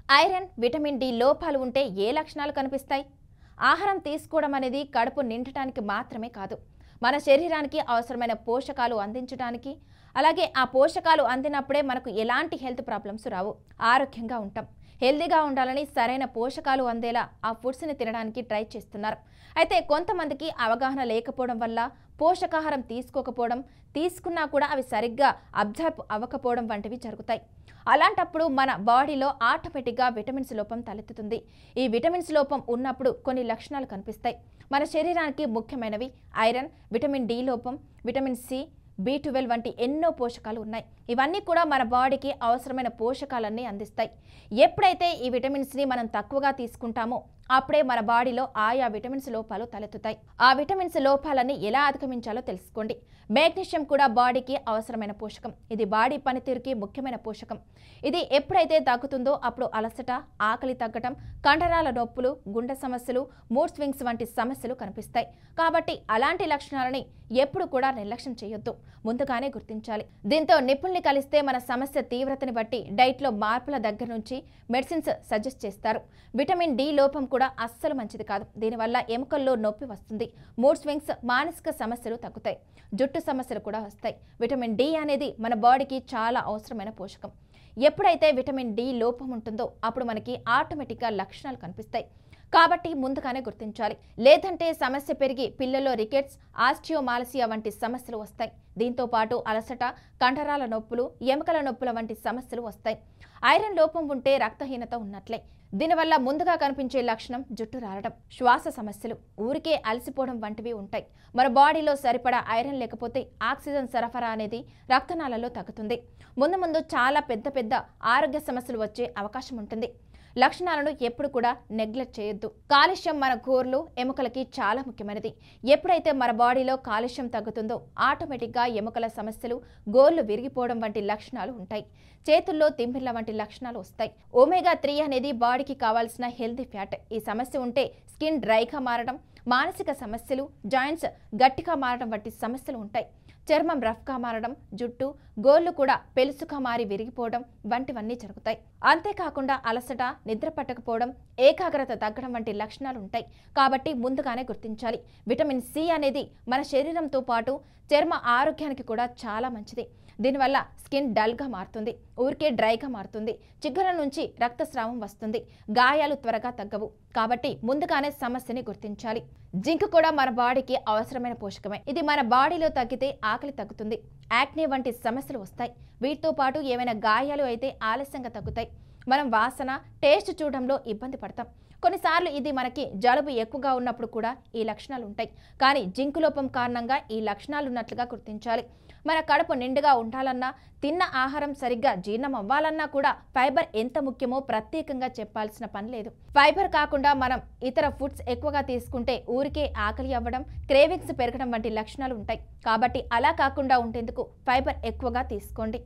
Iron, vitamin D లోపాలు ఉంటే ఏ లక్షణాలు కనిపిస్తాయి? ఆహారం తీసుకోవడం అనేది కడుపు నిండటానికి మాత్రమే కాదు, మన శరీరానికి అవసరమైన పోషకాలు అందించడానికి, అలాగే ఆ పోషకాలు అందినప్పుడే మనకు ఎలాంటి హెల్త్ ప్రాబ్లమ్స్ రావు, ఆరోగ్యంగా ఉంటాం. హెల్తీగా ఉండాలని సరైన పోషకాలు అందేలా ఆ ఫుడ్స్ని తినడానికి ట్రై చేస్తున్నారు. అయితే కొంతమందికి అవగాహన లేకపోవడం వల్ల పోషకాహారం తీసుకోకపోవడం, తీసుకున్నా కూడా అవి సరిగ్గా అబ్జర్బ్ అవ్వకపోవడం వంటివి జరుగుతాయి. అలాంటప్పుడు మన బాడీలో ఆటోమేటిక్గా విటమిన్స్ లోపం తలెత్తుతుంది. ఈ విటమిన్స్ లోపం ఉన్నప్పుడు కొన్ని లక్షణాలు కనిపిస్తాయి. మన శరీరానికి ముఖ్యమైనవి ఐరన్, విటమిన్ డి లోపం, విటమిన్ సి, B12 వంటి ఎన్నో పోషకాలు ఉన్నాయి. ఇవన్నీ కూడా మన బాడీకి అవసరమైన పోషకాలన్నీ అందిస్తాయి. ఎప్పుడైతే ఈ విటమిన్స్ని మనం తక్కువగా తీసుకుంటామో అప్పుడే మన బాడీలో ఆయా విటమిన్స్ లోపాలు తలెత్తుతాయి. ఆ విటమిన్స్ లోపాలని ఎలా అధిగమించాలో తెలుసుకోండి. మెగ్నీషియం కూడా బాడీకి అవసరమైన పోషకం. ఇది బాడీ పనితీరుకి ముఖ్యమైన పోషకం. ఇది ఎప్పుడైతే తగ్గుతుందో అప్పుడు అలసట, ఆకలి తగ్గటం, కండరాల నొప్పులు, గుండె సమస్యలు, మూడ్ స్వింగ్స్ వంటి సమస్యలు కనిపిస్తాయి. కాబట్టి అలాంటి లక్షణాలని ఎప్పుడు కూడా నిర్లక్ష్యం చేయొద్దు, ముందుగానే గుర్తించాలి. దీంతో నిపుణుల్ని కలిస్తే మన సమస్య తీవ్రతని బట్టి డైట్లో మార్పుల దగ్గర నుంచి మెడిసిన్స్ సజెస్ట్ చేస్తారు. విటమిన్ డి లోపం కూడా అస్సలు మంచిది కాదు. దీనివల్ల ఎముకల్లో నొప్పి వస్తుంది, మూడ్ స్వింగ్స్, మానసిక సమస్యలు తగ్గుతాయి, జుట్టు సమస్యలు కూడా వస్తాయి. విటమిన్ డి అనేది మన బాడీకి చాలా అవసరమైన పోషకం. ఎప్పుడైతే విటమిన్ డి లోపం ఉంటుందో అప్పుడు మనకి ఆటోమేటిక్గా లక్షణాలు కనిపిస్తాయి. కాబట్టి ముందుగానే గుర్తించాలి. లేదంటే సమస్య పెరిగి పిల్లల్లో రికెట్స్, ఆస్టియోమాలసియా వంటి సమస్యలు వస్తాయి. దీంతో పాటు అలసట, కండరాల నొప్పులు, ఎముకల నొప్పుల వంటి సమస్యలు వస్తాయి. ఐరన్ లోపం ఉంటే రక్తహీనత ఉన్నట్లే. దీనివల్ల ముందుగా కనిపించే లక్షణం జుట్టు రాలడం, శ్వాస సమస్యలు, ఊరికే అలసిపోవడం వంటివి ఉంటాయి. మన బాడీలో సరిపడా ఐరన్ లేకపోతే ఆక్సిజన్ సరఫరా అనేది రక్తనాళాల్లో తగ్గుతుంది. ముందు ముందు చాలా పెద్ద ఆరోగ్య సమస్యలు వచ్చే అవకాశం ఉంటుంది. లక్షణాలను ఎప్పుడు కూడా నెగ్లెక్ట్ చేయొద్దు. కాల్షియం మన గోర్లు, ఎముకలకి చాలా ముఖ్యమైనది. ఎప్పుడైతే మన బాడీలో కాల్షియం తగ్గుతుందో ఆటోమేటిక్గా ఎముకల సమస్యలు, గోర్లు విరిగిపోవడం వంటి లక్షణాలు ఉంటాయి. చేతుల్లో తిమ్మిర్ల వంటి లక్షణాలు వస్తాయి. ఒమేగా-3 అనేది బాడీకి కావాల్సిన హెల్తీ ఫ్యాట్. ఈ సమస్య ఉంటే స్కిన్ డ్రైగా మారడం, మానసిక సమస్యలు, జాయింట్స్ గట్టిగా మారడం వంటి సమస్యలు ఉంటాయి. చర్మం రఫ్గా మారడం, జుట్టు, గోళ్లు కూడా పెలుసుగా మారి విరిగిపోవడం వంటివన్నీ జరుగుతాయి. అంతేకాకుండా అలసట, నిద్ర పట్టకపోవడం, ఏకాగ్రత తగ్గడం వంటి లక్షణాలు ఉంటాయి. కాబట్టి ముందుగానే గుర్తించాలి. విటమిన్ సి అనేది మన శరీరంతో పాటు చర్మ ఆరోగ్యానికి కూడా చాలా మంచిది. దీనివల్ల స్కిన్ డల్గా మారుతుంది, ఊరికే డ్రైగా మారుతుంది, చిగుళ్ళ నుంచి రక్తస్రావం వస్తుంది, గాయాలు త్వరగా తగ్గవు. కాబట్టి ముందుగానే సమస్యని గుర్తించాలి. జింక్ కూడా మన బాడీకి అవసరమైన పోషకమే. ఇది మన బాడీలో తగ్గితే ఆకలి తగ్గుతుంది, యాక్నే వంటి సమస్యలు వస్తాయి. వీటితో పాటు ఏమైనా గాయాలు అయితే ఆలస్యంగా తగ్గుతాయి. మనం వాసన, టేస్ట్ చూడడంలో ఇబ్బంది పడతాం. కొన్నిసార్లు ఇది మనకి జలుబు ఎక్కువగా ఉన్నప్పుడు కూడా ఈ లక్షణాలు ఉంటాయి. కానీ జింక్ లోపం కారణంగా ఈ లక్షణాలు ఉన్నట్లుగా గుర్తించాలి. మన కడుపు నిండుగా ఉండాలన్నా, తిన్న ఆహారం సరిగ్గా జీర్ణం అవ్వాలన్నా కూడా ఫైబర్ ఎంత ముఖ్యమో ప్రత్యేకంగా చెప్పాల్సిన పని లేదు. ఫైబర్ కాకుండా మనం ఇతర ఫుడ్స్ ఎక్కువగా తీసుకుంటే ఊరికే ఆకలి అవ్వడం, క్రేవింగ్స్ పెరగడం వంటి లక్షణాలు ఉంటాయి. కాబట్టి అలా కాకుండా ఉండేందుకు ఫైబర్ ఎక్కువగా తీసుకోండి.